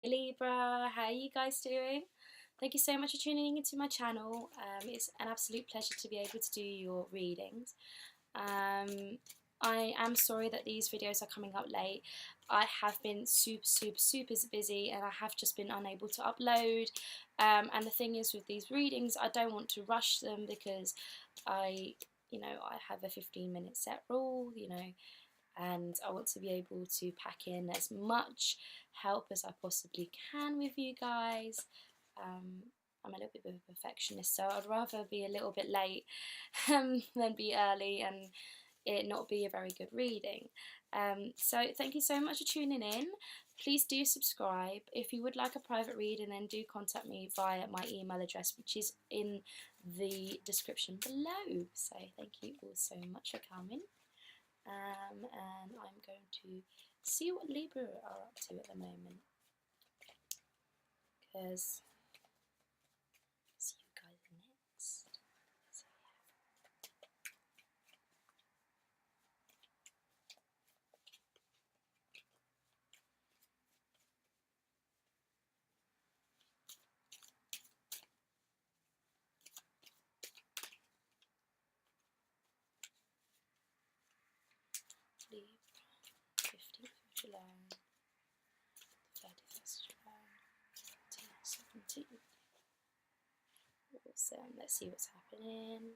Libra, how are you guys doing? Thank you so much for tuning into my channel. It's an absolute pleasure to be able to do your readings. I am sorry that these videos are coming up late. I have been super busy and I have just been unable to upload. And the thing is with these readings, I don't want to rush them because I have a 15-minute set rule, and I want to be able to pack in as much help as I possibly can with you guys. I'm a little bit of a perfectionist, so I'd rather be a little bit late than be early and it not be a very good reading. So thank you so much for tuning in. Please do subscribe. If you would like a private reading, then do contact me via my email address, which is in the description below. So thank you all so much for coming. And I'm going to see what Libra are up to at the moment, because see you guys next. So, Libra, 15th of July, 31st of July, 17th. Awesome. Let's see what's happening.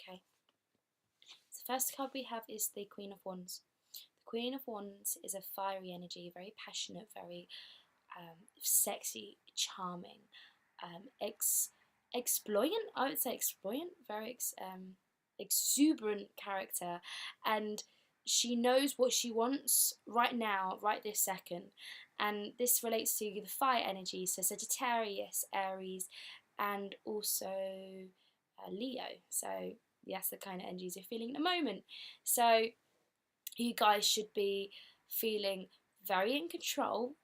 Okay. So the first card we have is the Queen of Wands. The Queen of Wands is a fiery energy, very passionate, very sexy, charming, exploitant. I would say exploitant, very exuberant character, and she knows what she wants right now, right this second. And this relates to the fire energy, so Sagittarius, Aries, and also Leo. So yes, the kind of energies you're feeling at the moment. So you guys should be feeling very in control,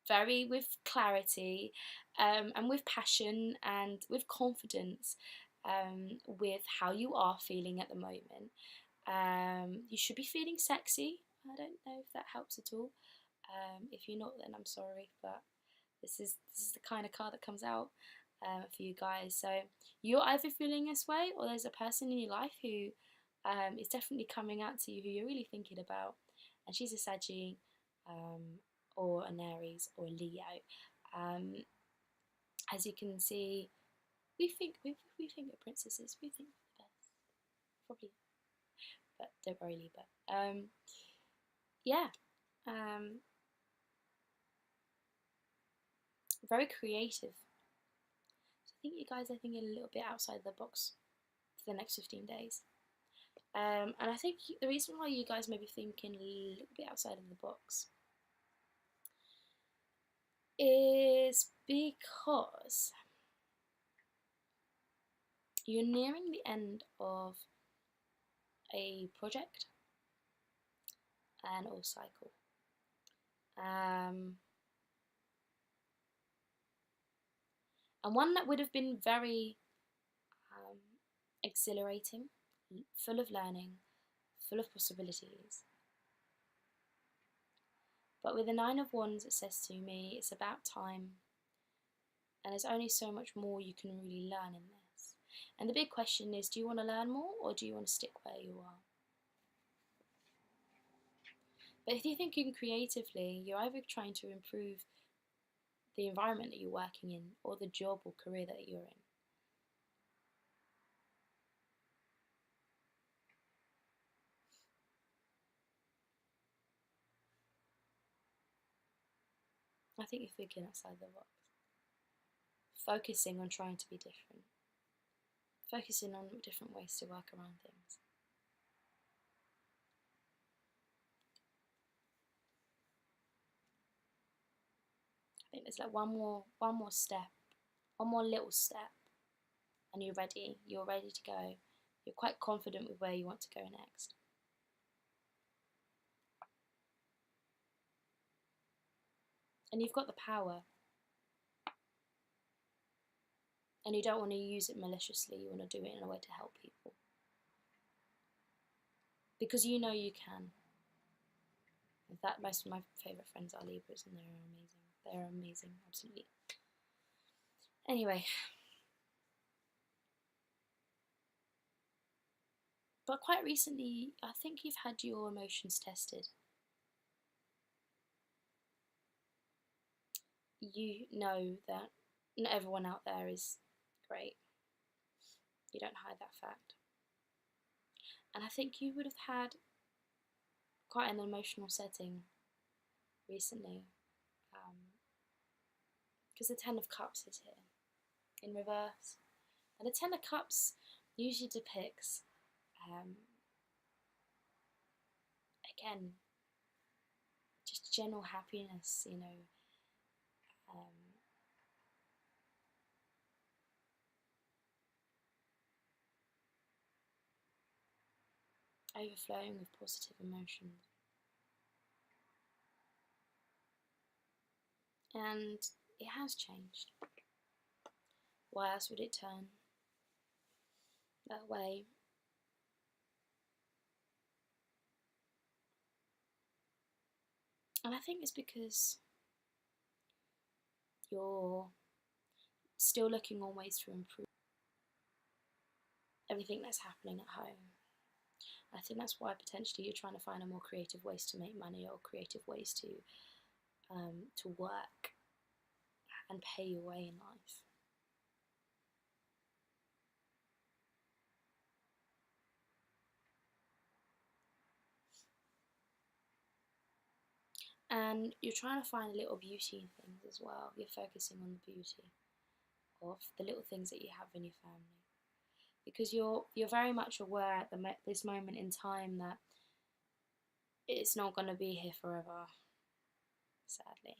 very with clarity, and with passion and with confidence, with how you are feeling at the moment. You should be feeling sexy. I don't know if that helps at all. If you're not, then I'm sorry, but this is the kind of card that comes out for you guys. So you're either feeling this way, or there's a person in your life who is definitely coming out to you who you're really thinking about, and she's a Sagittarius, or an Aries or a Leo. Um, as you can see, we think we're princesses. We think we're the best, probably, but don't worry, Libra. Yeah, very creative. So I think you guys are thinking a little bit outside the box for the next 15 days. And I think the reason why you guys may be thinking a little bit outside of the box is because you're nearing the end of a project or cycle. And one that would have been very exhilarating, full of learning, full of possibilities. But with the Nine of Wands, it says to me, it's about time, and there's only so much more you can really learn in this. And the big question is, do you want to learn more, or do you want to stick where you are? But if you're thinking creatively, you're either trying to improve the environment that you're working in, or the job or career that you're in. I think you're thinking outside the box. Focusing on trying to be different. Focusing on different ways to work around things. I think there's like one more step one more little step, and you're ready. You're ready to go. You're quite confident with where you want to go next. And you've got the power. And you don't want to use it maliciously. You want to do it in a way to help people. Because you know you can. In fact, most of my favourite friends are Libras, and they're amazing. They're amazing, absolutely. Anyway. But quite recently, I think you've had your emotions tested. You know that not everyone out there is great. You don't hide that fact. And I think you would have had quite an emotional setting recently. Because the Ten of Cups is here in reverse. And the Ten of Cups usually depicts, again, just general happiness, you know. Overflowing with positive emotions. And it has changed. Why else would it turn that way? And I think it's because you're still looking on ways to improve everything that's happening at home. I think that's why potentially you're trying to find a more creative ways to make money, or creative ways to work and pay your way in life. And you're trying to find a little beauty in things as well. You're focusing on the beauty of the little things that you have in your family, because you're very much aware at this moment in time that it's not going to be here forever, sadly.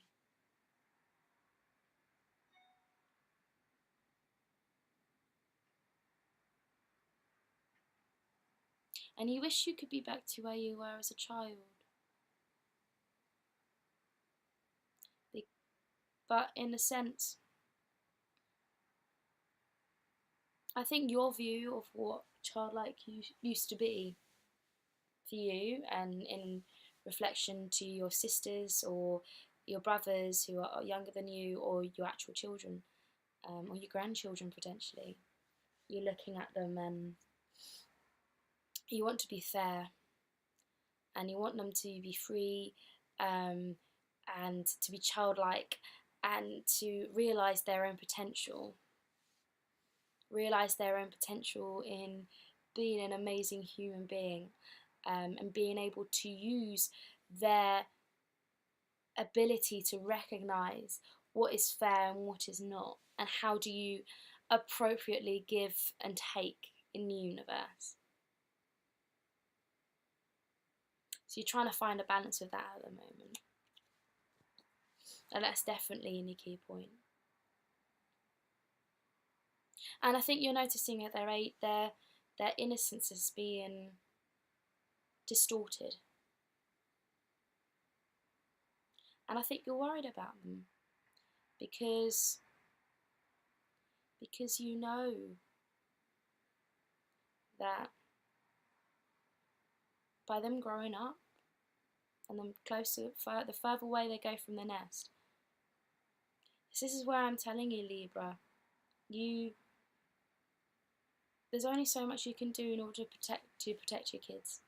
And you wish you could be back to where you were as a child. But in a sense, I think your view of what childlike used to be for you, and in reflection to your sisters or your brothers who are younger than you, or your actual children, or your grandchildren potentially, you're looking at them and you want to be fair, and you want them to be free, and to be childlike, and to realise their own potential. Realise their own potential in being an amazing human being, and being able to use their ability to recognise what is fair and what is not, and how do you appropriately give and take in the universe. So you're trying to find a balance with that at the moment, and that's definitely in your key point. And I think you're noticing that their innocence is being distorted. And I think you're worried about them because you know that by them growing up and them closer, the further away they go from the nest. This is where I'm telling you, Libra, there's only so much you can do in order to protect your kids,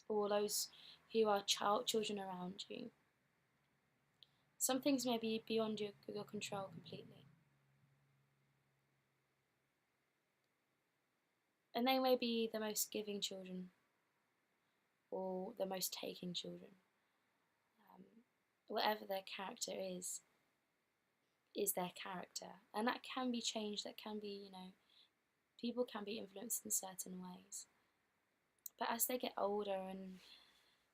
or those who are children around you. Some things may be beyond your control completely. And they may be the most giving children, or the most taking children. Whatever their character is their character. And that can be changed, that can be, people can be influenced in certain ways. But as they get older and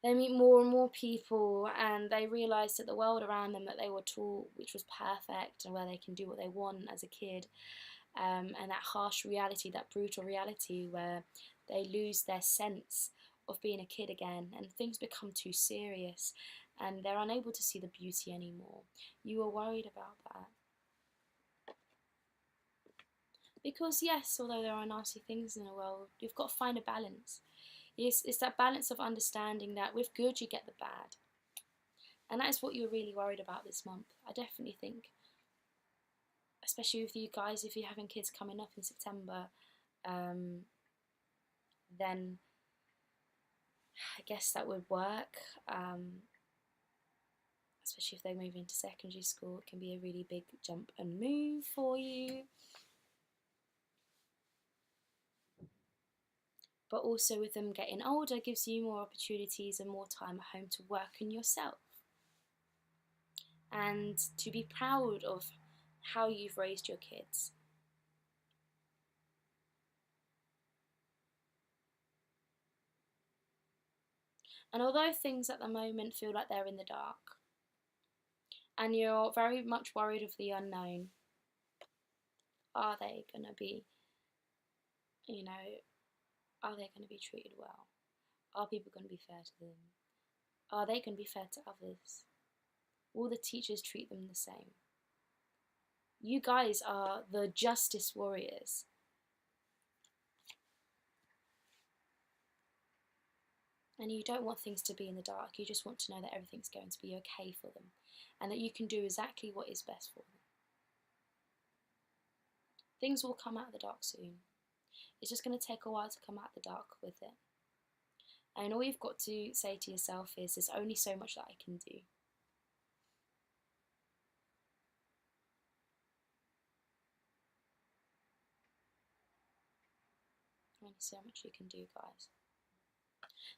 They meet more and more people, and they realise that the world around them that they were taught, which was perfect and where they can do what they want as a kid, and that harsh reality, that brutal reality where they lose their sense of being a kid again, and things become too serious and they're unable to see the beauty anymore. You are worried about that. Because yes, although there are nasty things in the world, you've got to find a balance. It's that balance of understanding that with good you get the bad. And that is what you're really worried about this month. I definitely think, especially with you guys, if you're having kids coming up in September, then I guess that would work. Especially if they move into secondary school, it can be a really big jump and move for you. But also with them getting older gives you more opportunities and more time at home to work on yourself and to be proud of how you've raised your kids. And although things at the moment feel like they're in the dark and you're very much worried of the unknown, are they going to be, are they going to be treated well? Are people going to be fair to them? Are they going to be fair to others? Will the teachers treat them the same? You guys are the justice warriors. And you don't want things to be in the dark. You just want to know that everything's going to be okay for them and that you can do exactly what is best for them. Things will come out of the dark soon. It's just going to take a while to come out of the dark with it. And all you've got to say to yourself is, there's only so much that I can do. Only so much you can do, guys.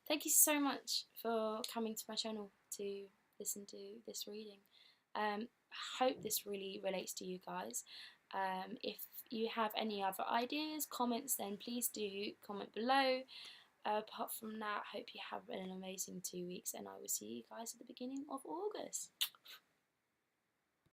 Thank you so much for coming to my channel to listen to this reading. I hope this really relates to you guys. If you have any other ideas, comments, then please do comment below. Apart from that, I hope you have an amazing 2 weeks, and I will see you guys at the beginning of August.